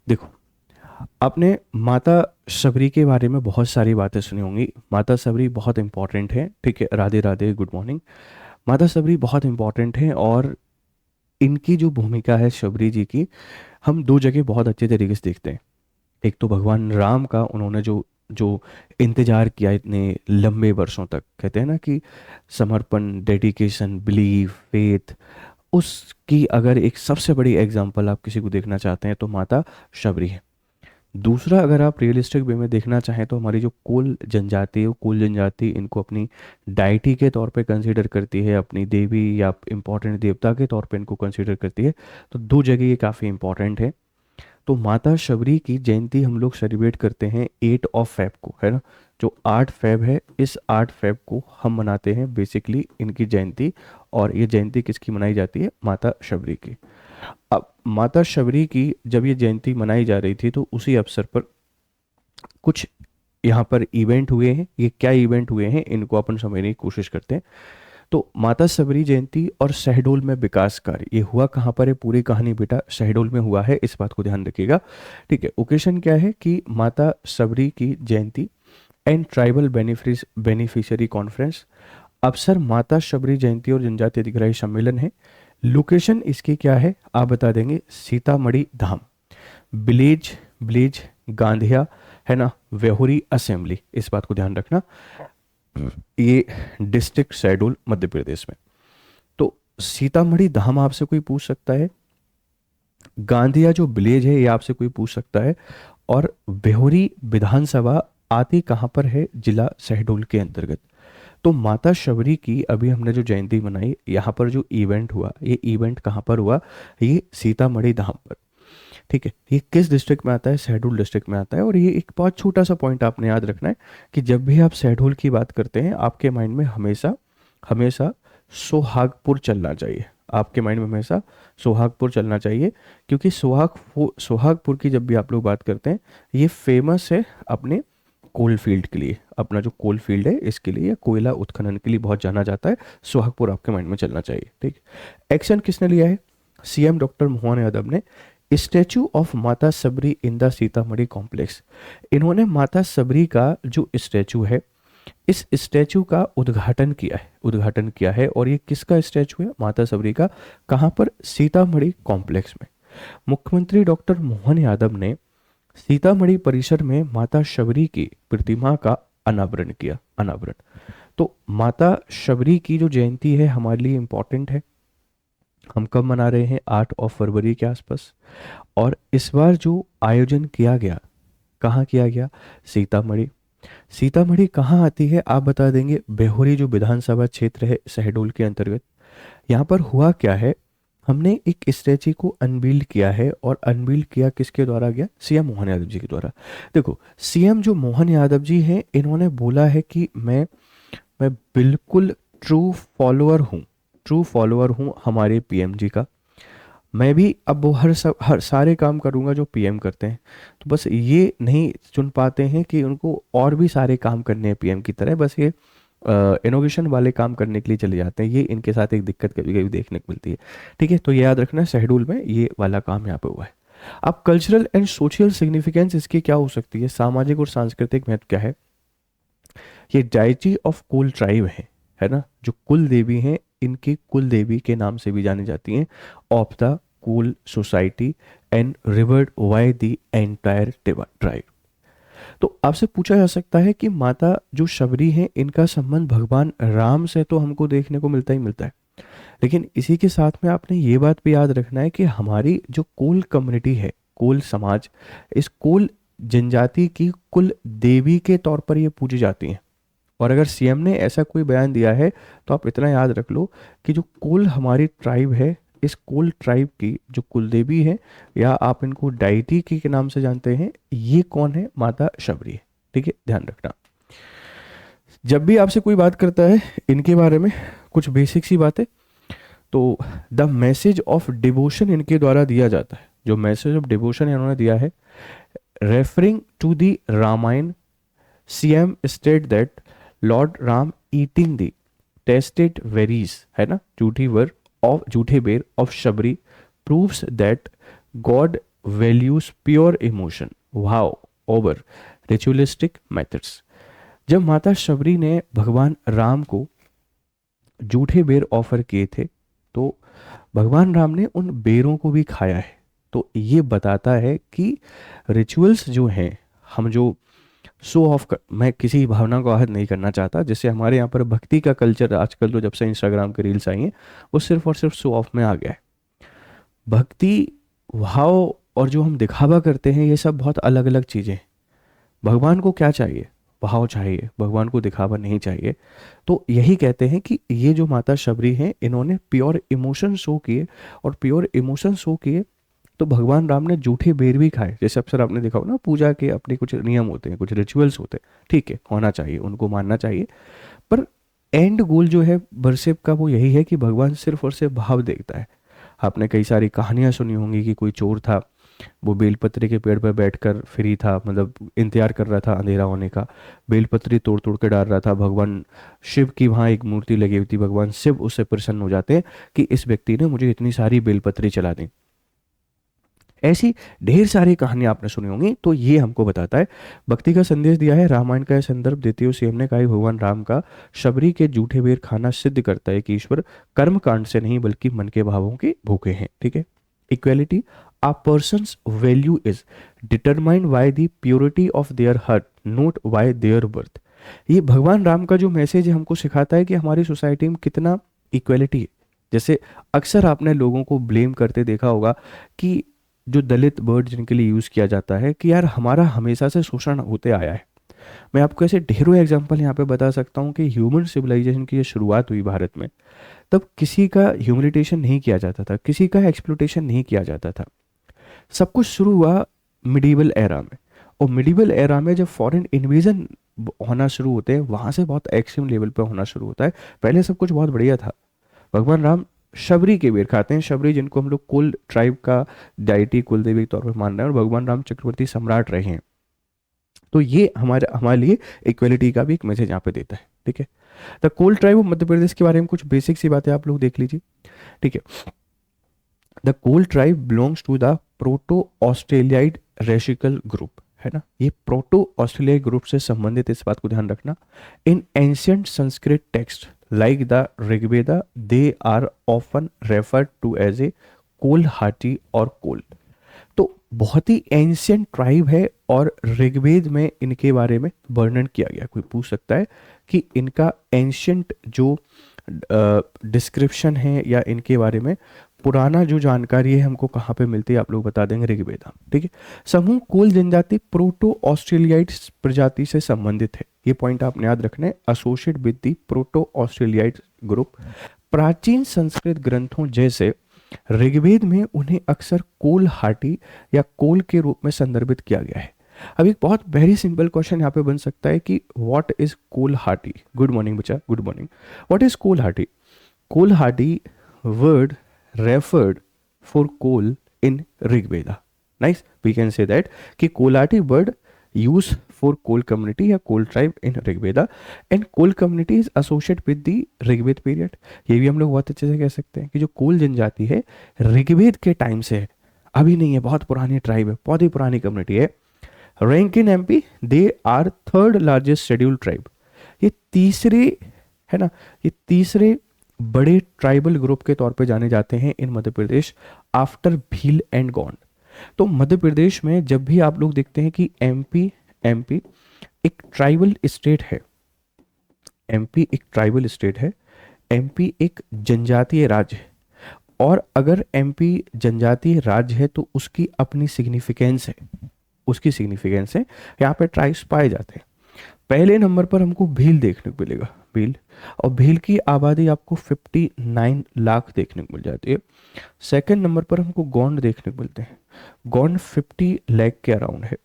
देखो, आपने माता शबरी के बारे में बहुत सारी बातें सुनी होंगी। माता शबरी बहुत इंपॉर्टेंट है, ठीक है। Radhe Radhe, good morning. माता शबरी बहुत इंपॉर्टेंट है और इनकी जो भूमिका है शबरी जी की, हम दो जगह बहुत अच्छे तरीके से देखते हैं। एक तो भगवान राम का, उन्होंने जो जो इंतजार किया इतने लंबे वर्षों तक, कहते हैं ना कि समर्पण, डेडिकेशन, बिलीव, फेथ, उसकी अगर एक सबसे बड़ी एग्जांपल आप किसी को देखना चाहते हैं तो माता शबरी है। दूसरा, अगर आप रियलिस्टिक वे में देखना चाहें तो हमारी जो कोल जनजाति है, वो कोल जनजाति इनको अपनी डाइटी के तौर पे कंसीडर करती है, अपनी देवी या इम्पोर्टेंट देवता के तौर पे इनको कंसीडर करती है। तो दो जगह ये काफ़ी इंपॉर्टेंट है। तो माता शबरी की जयंती हम लोग सेलिब्रेट करते हैं 8 ऑफ फेब को, है ना। जो 8 फेब है, इस 8 फेब को हम मनाते हैं बेसिकली इनकी जयंती। और ये जयंती किसकी मनाई जाती है? माता शबरी की। अब माता शबरी की जब ये जयंती मनाई जा रही थी तो उसी अवसर पर कुछ यहाँ पर इवेंट हुए हैं। ये क्या इवेंट हुए हैं इनको अपन समझने की कोशिश करते हैं। तो माता शबरी जयंती और शहडोल में विकास कार्य, ये हुआ कहाँ पर है? पूरी कहानी बेटा शहडोल में हुआ है, इस बात को ध्यान रखिएगा, ठीक है। ओकेशन क्या है कि माता शबरी की जयंती एंड ट्राइबल बेनिफिशियरी कॉन्फ्रेंस, अवसर माता शबरी जयंती और जनजातीय अधिग्रही सम्मेलन है। लोकेशन इसकी क्या है आप बता देंगे? सीतामढ़ी धाम, विलेज विलेज गांधिया, है ना, वेहुरी असेंबली, इस बात को ध्यान रखना। ये डिस्ट्रिक्ट शहडोल मध्य प्रदेश में। तो सीतामढ़ी धाम आपसे कोई पूछ सकता है, गांधिया जो विलेज है ये आपसे कोई पूछ सकता है, और वेहुरी विधानसभा आती कहाँ पर है? जिला शहडोल के अंतर्गत। तो माता शबरी की अभी हमने जो जयंती मनाई, यहाँ पर जो इवेंट हुआ, ये इवेंट कहाँ पर हुआ? ये सीतामढ़ी धाम पर, ठीक है। ये किस डिस्ट्रिक्ट में आता है? शहडोल डिस्ट्रिक्ट में आता है। और ये एक बहुत छोटा सा पॉइंट आपने याद रखना है कि जब भी आप शहडोल की बात करते हैं, आपके माइंड में हमेशा हमेशा सोहागपुर चलना चाहिए। आपके माइंड में हमेशा सोहागपुर चलना चाहिए, क्योंकि सोहागपुर की जब भी आप लोग बात करते हैं, ये फेमस है अपने कोल फील्ड के लिए। अपना जो कोल फील्ड है इसके लिए, या कोयला उत्खनन के लिए बहुत जाना जाता है। सोहागपुर आपके माइंड में चलना चाहिए, ठीक। एक्शन किसने लिया है? सीएम डॉक्टर मोहन यादव ने। स्टैचू ऑफ माता सबरी इन द सीतामढ़ी कॉम्प्लेक्स, इन्होंने माता सबरी का जो स्टैचू है, इस स्टैचू का उद्घाटन किया है। और ये किसका स्टैचू है? माता सबरी का। कहाँ पर? सीतामढ़ी कॉम्प्लेक्स में। मुख्यमंत्री डॉक्टर मोहन यादव ने सीतामढ़ी परिसर में माता शबरी की प्रतिमा का अनावरण। तो माता शबरी की जो जयंती है हमारे लिए इम्पोर्टेंट है। हम कब मना रहे हैं? 8 फरवरी के आसपास। और इस बार जो आयोजन किया गया, कहाँ किया गया? सीतामढ़ी। सीतामढ़ी कहाँ आती है आप बता देंगे? बेहोरी जो विधानसभा क्षेत्र है शहडोल के अंतर्गत। यहाँ पर हुआ क्या है, हमने एक स्टैच्यू को अनवील्ड किया है, और अनवील्ड किया किसके द्वारा गया? सीएम मोहन यादव जी के द्वारा। देखो, सीएम जो मोहन यादव जी हैं, इन्होंने बोला है कि मैं बिल्कुल ट्रू फॉलोअर हूँ हमारे पीएम जी का। मैं भी अब वो हर सारे काम करूँगा जो पीएम करते हैं। तो बस ये नहीं चुन पाते हैं कि उनको और भी सारे काम करने हैं पीएम की तरह, बस ये इनोवेशन वाले काम करने के लिए चले जाते हैं। ये इनके साथ एक दिक्कत कभी कभी देखने को मिलती है, ठीक है। तो ये याद रखना, शहडोल में ये वाला काम यहाँ पे हुआ है। अब कल्चरल एंड सोशल सिग्निफिकेंस इसकी क्या हो सकती है? सामाजिक और सांस्कृतिक महत्व क्या है? ये डायची ऑफ कुल ट्राइब है ना, जो कुल देवी हैं, इनकी कुल देवी के नाम से भी जानी जाती हैं। ऑफ द कुल society and revered why the entire tribe. तो आपसे पूछा जा सकता है कि माता जो शबरी हैं, इनका संबंध भगवान राम से तो हमको देखने को मिलता ही मिलता है, लेकिन इसी के साथ में आपने ये बात भी याद रखना है कि हमारी जो कोल कम्युनिटी है, कोल समाज, इस कोल जनजाति की कुल देवी के तौर पर ये पूजी जाती हैं। और अगर सीएम ने ऐसा कोई बयान दिया है तो आप इतना याद रख लो कि जो कुल हमारी ट्राइब है, इस कुल ट्राइब की जो कुल देवी है, या आप इनको डाइटी के नाम से जानते हैं, ये कौन है? माता शबरी है, ठीक है, ध्यान रखना। जब भी आपसे कोई बात करता है इनके बारे में, कुछ बेसिक सी बातें, तो द मैसेज ऑफ डिवोशन इनके द्वारा दिया जाता है। जो मैसेज ऑफ डिवोशन इन्होंने दिया है, referring to the Ramayan, CM state that lord Ram eating the tasted berries, है ना, झूठी बेर of Shabari, proves that god values pure emotion, wow, over ritualistic methods. जब माता शबरी ने भगवान राम को जूठे बेर ऑफर किए थे तो भगवान राम ने उन बेरों को भी खाया है। तो ये बताता है कि रिचुअल्स जो हैं, हम जो शो ऑफ कर, मैं किसी भावना को आहत नहीं करना चाहता, जैसे हमारे यहाँ पर भक्ति का कल्चर आजकल तो जब से इंस्टाग्राम के रील्स आई हैं वो सिर्फ और सिर्फ शो ऑफ में आ गया है। भक्ति भाव और जो हम दिखावा करते हैं ये सब बहुत अलग अलग चीज़ें हैं। भगवान को क्या चाहिए? भाव चाहिए, भगवान को दिखावा नहीं चाहिए। तो यही कहते हैं कि ये जो माता शबरी हैं इन्होंने प्योर इमोशन शो किए, और प्योर इमोशन शो किए तो भगवान राम ने जूठे बेर भी खाए। जैसे अक्सर आपने देखा हो ना, पूजा के अपने कुछ नियम होते हैं, कुछ रिचुअल्स होते हैं, ठीक है, होना चाहिए, उनको मानना चाहिए। पर एंड गोल जो है वर्शिप का वो यही है कि भगवान सिर्फ और सिर्फ भाव देखता है। आपने कई सारी कहानियां सुनी होंगी कि कोई चोर था, वो बेलपत्री के पेड़ पर बैठकर फ्री था, मतलब इंतजार कर रहा था अंधेरा होने का, बेलपत्री तोड़ तोड़ के डाल रहा था। भगवान शिव की वहाँ एक मूर्ति लगी हुई थी, भगवान शिव उससे प्रसन्न हो जाते हैं कि इस व्यक्ति ने मुझे इतनी सारी बेलपत्री चला दी। ऐसी ढेर सारी कहानियां आपने सुनी होंगी। तो ये हमको बताता है, भक्ति का संदेश दिया है। रामायण का यह संदर्भ देते हुए सीएम ने कहा कि भगवान राम का शबरी के जूठे बेर खाना सिद्ध करता है कि ईश्वर कर्म कांड से नहीं बल्कि मन के भावों के भूखे हैं। ठीक है। Equality, a person's value is determined by the purity of their heart, not by their birth. ये भगवान राम का जो मैसेज है हमको सिखाता है कि हमारी सोसाइटी में कितना इक्वेलिटी है। जैसे अक्सर आपने लोगों को ब्लेम करते देखा होगा कि जो दलित वर्ड जिनके लिए यूज़ किया जाता है कि यार हमारा हमेशा से शोषण होते आया है। मैं आपको ऐसे ढेरों एग्जांपल यहाँ पे बता सकता हूँ कि ह्यूमन सिविलाइजेशन की ये शुरुआत हुई भारत में, तब किसी का ह्यूमिलिटेशन नहीं किया जाता था, किसी का एक्सप्लोटेशन नहीं किया जाता था। सब कुछ शुरू हुआ मिडीवल एरा में, और मिडीवल एरा में जब फॉरेन इन्वेजन होना शुरू होते हैं वहाँ से बहुत एक्सट्रीम लेवल पे होना शुरू होता है। पहले सब कुछ बहुत बढ़िया था। भगवान राम शबरी के बेर खाते हैं, शबरी जिनको हम लोग कुल ट्राइब का डाइटी कुल देवी के तौर पर मान रहे हैं, और भगवान राम चक्रवर्ती सम्राट रहे हैं। तो ये हमारे लिए इक्वलिटी का भी एक मैसेज यहाँ पे देता है। ठीक है। The Kol tribe of Madhya Pradesh के बारे में कुछ बेसिक सी बातें आप लोग देख लीजिए। ठीक है। The Kol tribe belongs to the proto Australoid racial group, है ना। ये प्रोटो ऑस्ट्रेलियाई ग्रुप से संबंधित, इस बात को ध्यान रखना। In ancient Sanskrit text like the Rigveda they are often referred to as a Kol Hati और कोल। तो बहुत ही एंशियंट ट्राइब है, और ऋग्वेद में इनके बारे में वर्णन किया गया। कोई पूछ सकता है कि इनका एंशियंट जो डिस्क्रिप्शन है या इनके बारे में पुराना जो जानकारी है हमको कहाँ पे मिलती है, आप लोग बता देंगे ऋग्वेदा। ठीक है। समूह कोल जनजाति प्रोटो ऑस्ट्रेलियाइड प्रजाति से संबंधित है। ये पॉइंट आपने याद रखना है, associate with the proto Australoid group. प्राचीन संस्कृत ग्रंथों जैसे ऋग्वेद में उन्हें अक्सर कोल हाटी या कोल के रूप में संदर्भित किया गया है। अब एक बहुत वेरी सिंपल क्वेश्चन यहाँ पे बन सकता है कि what is Kol Hati. Good morning बच्चा, good morning. What is Kol Hati? Kol Hati word referred for coal in Rigveda. Nice. We can say that कि Kolati word used for coal community या कोल tribe in Rigveda, and coal community is associated with the Rigveda period. ये भी हम लोग बहुत अच्छे से कह सकते हैं कि जो कोल जनजाति है ऋग्वेद के टाइम से है, अभी नहीं है, बहुत पुरानी ट्राइब है, बहुत ही पुरानी कम्युनिटी है। Rank in MP they are third largest scheduled tribe. ये तीसरे, है ना, ये तीसरे बड़े ट्राइबल ग्रुप के तौर पे जाने जाते हैं इन मध्य प्रदेश आफ्टर भील एंड गौंड। तो मध्य प्रदेश में जब भी आप लोग देखते हैं कि एमपी एक ट्राइबल स्टेट है, एमपी एक ट्राइबल स्टेट है, एमपी एक जनजातीय राज्य है, और अगर एमपी जनजातीय राज्य है तो उसकी अपनी सिग्निफिकेंस है, उसकी सिग्निफिकेंस है। यहाँ पे ट्राइब्स पाए जाते हैं। पहले नंबर पर हमको भील देखने को मिलेगा, भील, और भील की आबादी आपको 59 लाख देखने को मिल जाती है। सेकंड नंबर पर हमको गोंड देखने को मिलते हैं, गोंड 50 लाख के अराउंड है।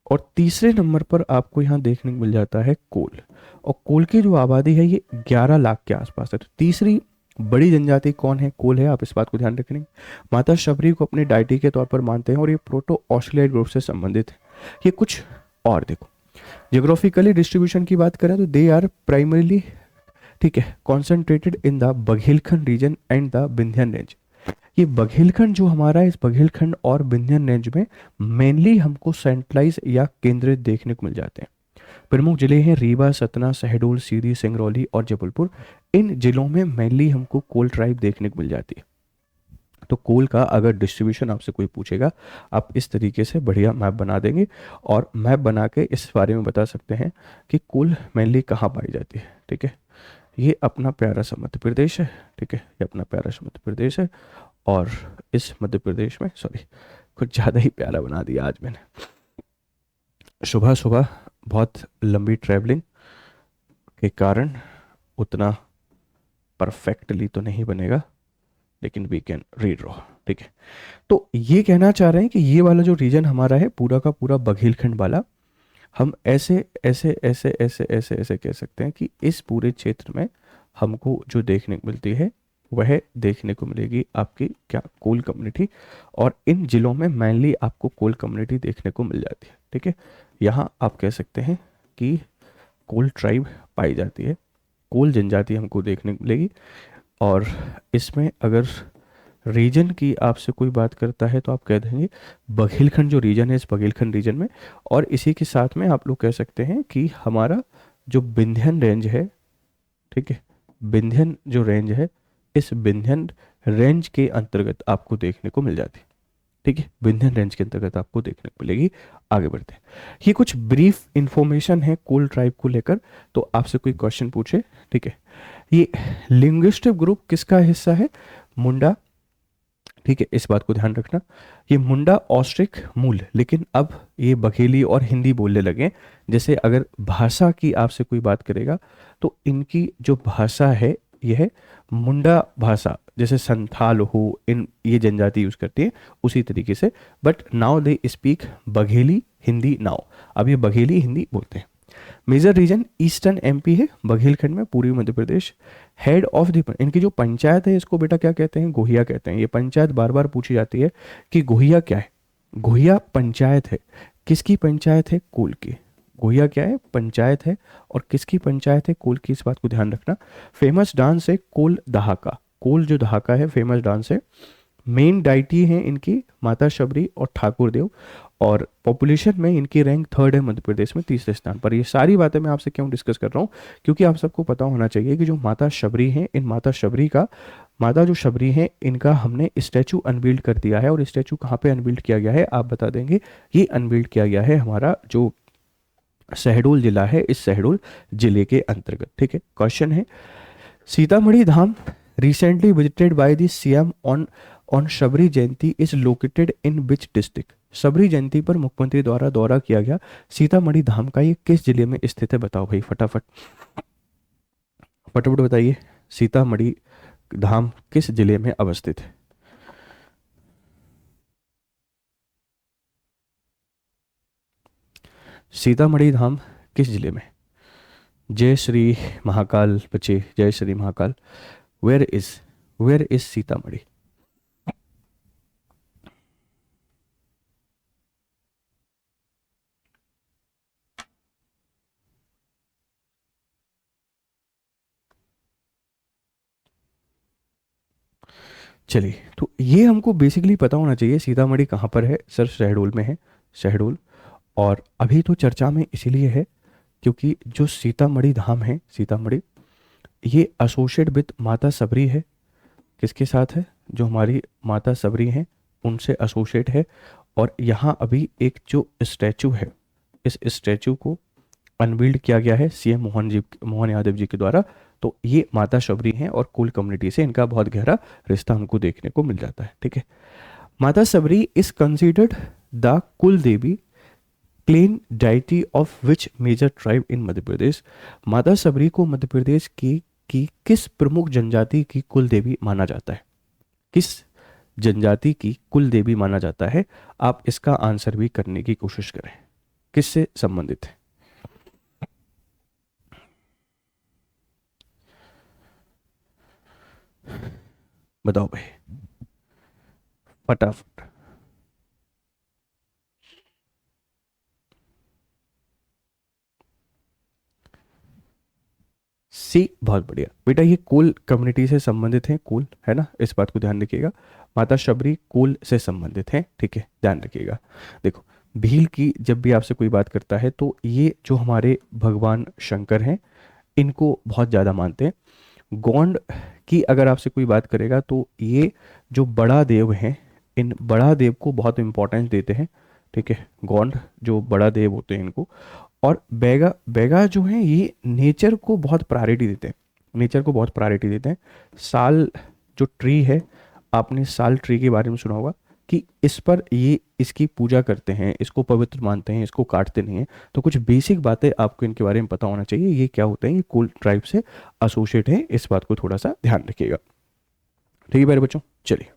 और तीसरे नंबर पर आपको यहाँ देखने को मिल जाता है कोल, और कोल की जो आबादी है ये 11 लाख के आसपास है। तो तीसरी बड़ी जनजाति कौन है? कोल है। आप इस बात को ध्यान रखेंगे। माता शबरी को अपने डाइटी के तौर पर मानते हैं, और ये प्रोटो ऑस्ट्रेलियाई ग्रुप से संबंधित है। ये कुछ और देखो, जियोग्राफिकली डिस्ट्रीब्यूशन की बात करें तो दे आर प्राइमरीली, ठीक है, concentrated in the Baghelkhand region and the Vindhyan range. ये बघेलखंड जो हमारा है, इस बघेलखंड और विंध्यन रेंज में मेनली हमको सेंट्रलाइज या केंद्रित देखने को मिल जाते हैं। प्रमुख जिले हैं रीवा, सतना, शहडोल, सीधी, सिंगरौली और जबलपुर। इन जिलों में मेनली हमको कोल ट्राइब देखने को मिल जाती है। तो कोल का अगर डिस्ट्रीब्यूशन आपसे कोई पूछेगा, आप इस तरीके से बढ़िया मैप बना देंगे और मैप बना के इस बारे में बता सकते हैं कि कोल मेनली कहाँ पाई जाती है। ठीक है, ये अपना प्यारा सा मध्य प्रदेश है। ठीक है, ये अपना प्यारा सा मध्य प्रदेश है और इस मध्य प्रदेश में, सॉरी, कुछ ज़्यादा ही प्यारा बना दिया आज मैंने। सुबह सुबह बहुत लंबी ट्रैवलिंग के कारण उतना परफेक्टली तो नहीं बनेगा, लेकिन वी कैन रीड रॉ। ठीक है, तो ये कहना चाह रहे हैं कि ये वाला जो रीजन हमारा है पूरा का पूरा बघेलखंड वाला, हम ऐसे ऐसे ऐसे ऐसे ऐसे ऐसे कह सकते हैं कि इस पूरे क्षेत्र में हमको जो देखने को मिलती है वह देखने को मिलेगी आपकी क्या, कोल कम्युनिटी। और इन जिलों में मेनली आपको कोल कम्युनिटी देखने को मिल जाती है। ठीक है, यहाँ आप कह सकते हैं कि कोल ट्राइब पाई जाती है, कोल जनजाति हमको देखने को मिलेगी। और इसमें अगर रीजन की आपसे कोई बात करता है तो आप कह देंगे बघेलखंड जो रीजन है, इस बघेलखंड रीजन में। और इसी के साथ में आप लोग कह सकते हैं कि हमारा जो विंध्यन रेंज है, ठीक है, विंध्यन जो रेंज है, इस विंध्यन रेंज के अंतर्गत आपको देखने को मिल जाती है। ठीक है, विंध्यन रेंज के अंतर्गत आपको देखने को मिलेगी। आगे बढ़ते हैं, ये कुछ ब्रीफ इंफॉर्मेशन है कोल ट्राइब को लेकर। तो आपसे कोई क्वेश्चन पूछे, ठीक है, ये लिंग्विस्टिक ग्रुप किसका हिस्सा है? मुंडा। ठीक है, इस बात को ध्यान रखना, ये मुंडा ऑस्ट्रिक मूल, लेकिन अब ये बघेली और हिंदी बोलने लगे। जैसे अगर भाषा की आपसे कोई बात करेगा तो इनकी जो भाषा है यह है मुंडा भाषा, जैसे संथाल हो, इन ये जनजाति यूज करती है उसी तरीके से। But now they speak Bagheli Hindi now, अब ये बघेली हिंदी बोलते हैं। मेजर रीजन ईस्टर्न एमपी है, बघेलखंड में पूर्वी Madhya Pradesh. Head of the, इनकी जो पंचायत है इसको बेटा क्या कहते हैं? गोहिया कहते हैं। ये पंचायत बार बार पूछी जाती है कि गोहिया क्या है। गोहिया पंचायत है, किसकी पंचायत है? कोल की। गोहिया क्या है? पंचायत है। और किसकी पंचायत है? कोल की, इस बात को ध्यान रखना। फेमस डांस है कोल दहाका, कोल जो दहाका है फेमस डांस है। मेन डाइटी हैं इनकी माता शबरी और ठाकुर देव। और पॉपुलेशन में इनकी रैंक थर्ड है मध्य प्रदेश में, तीसरे स्थान पर। ये सारी बातें मैं आपसे क्यों डिस्कस कर रहा हूँ? क्योंकि आप सबको पता होना चाहिए कि जो माता शबरी हैं, इन माता शबरी का, माता जो शबरी हैं इनका हमने स्टैचू अनबिल्ड कर दिया है। और स्टैचू कहाँ पे अनबिल्ड किया गया है आप बता देंगे? ये अनबिल्ड किया गया है हमारा जो शहडोल जिला है, इस शहडोल जिले के अंतर्गत। ठीक है, क्वेश्चन है सीतामढ़ी धाम recently visited by the CM on Shabari Jayanti is located in which district? Shabari जयंती पर मुख्यमंत्री द्वारा दौरा किया गया सीतामढ़ी धाम का, ये किस जिले में स्थित है? बताओ भाई, फटाफट फटाफट बताइए, सीतामढ़ी धाम किस जिले में अवस्थित है? सीतामढ़ी धाम किस जिले में? जय श्री महाकाल बच्चे, जय Shri Mahakal. Where is, where is Sitamarhi? चलिए, तो ये हमको बेसिकली पता होना चाहिए सीतामढ़ी कहाँ पर है। सर शहडोल में है, शहडोल। और अभी तो चर्चा में इसीलिए है क्योंकि जो सीतामढ़ी धाम है, सीतामढ़ी, ये एसोसिएट विद माता सबरी है। किसके साथ है? जो हमारी माता सबरी हैं उनसे एसोसिएट है। और यहाँ अभी एक जो स्टैचू है, इस स्टैचू को अनबिल्ड किया गया है सीएम मोहन यादव जी के द्वारा। तो ये माता शबरी हैं और कुल कम्युनिटी से इनका बहुत गहरा रिश्ता हमको देखने को मिल जाता है। ठीक है, माता सबरी is considered the kul devi clan deity of which major tribe in Madhya Pradesh? माता सबरी को मध्य प्रदेश की किस प्रमुख जनजाति की कुल देवी माना जाता है? किस जनजाति की कुल देवी माना जाता है? आप इसका आंसर भी करने की कोशिश करें, किससे संबंधित है? बताओ भाई, फटाफट। सी, बहुत बढ़िया बेटा, ये कोल कम्युनिटी से संबंधित है, कोल है ना, इस बात को ध्यान रखिएगा। माता शबरी कोल से संबंधित है, ठीक है, ध्यान रखिएगा। देखो, भील की जब भी आपसे कोई बात करता है तो ये जो हमारे भगवान शंकर हैं इनको बहुत ज़्यादा मानते हैं। गौंड की अगर आपसे कोई बात करेगा तो ये जो बड़ा देव हैं, इन बड़ा देव को बहुत इंपॉर्टेंस देते हैं, ठीक है। गौंड जो बड़ा देव होते हैं इनको, और बैगा, बैगा जो है ये नेचर को बहुत प्रायोरिटी देते हैं, नेचर को बहुत प्रायोरिटी देते हैं। साल जो ट्री है, आपने साल ट्री के बारे में सुना होगा कि इस पर ये इसकी पूजा करते हैं, इसको पवित्र मानते हैं, इसको काटते नहीं हैं। तो कुछ बेसिक बातें आपको इनके बारे में पता होना चाहिए, ये क्या होते हैं, ये कोल ट्राइब से एसोसिएट है, इस बात को थोड़ा सा ध्यान रखिएगा। ठीक है प्यारे बच्चों, चलिए।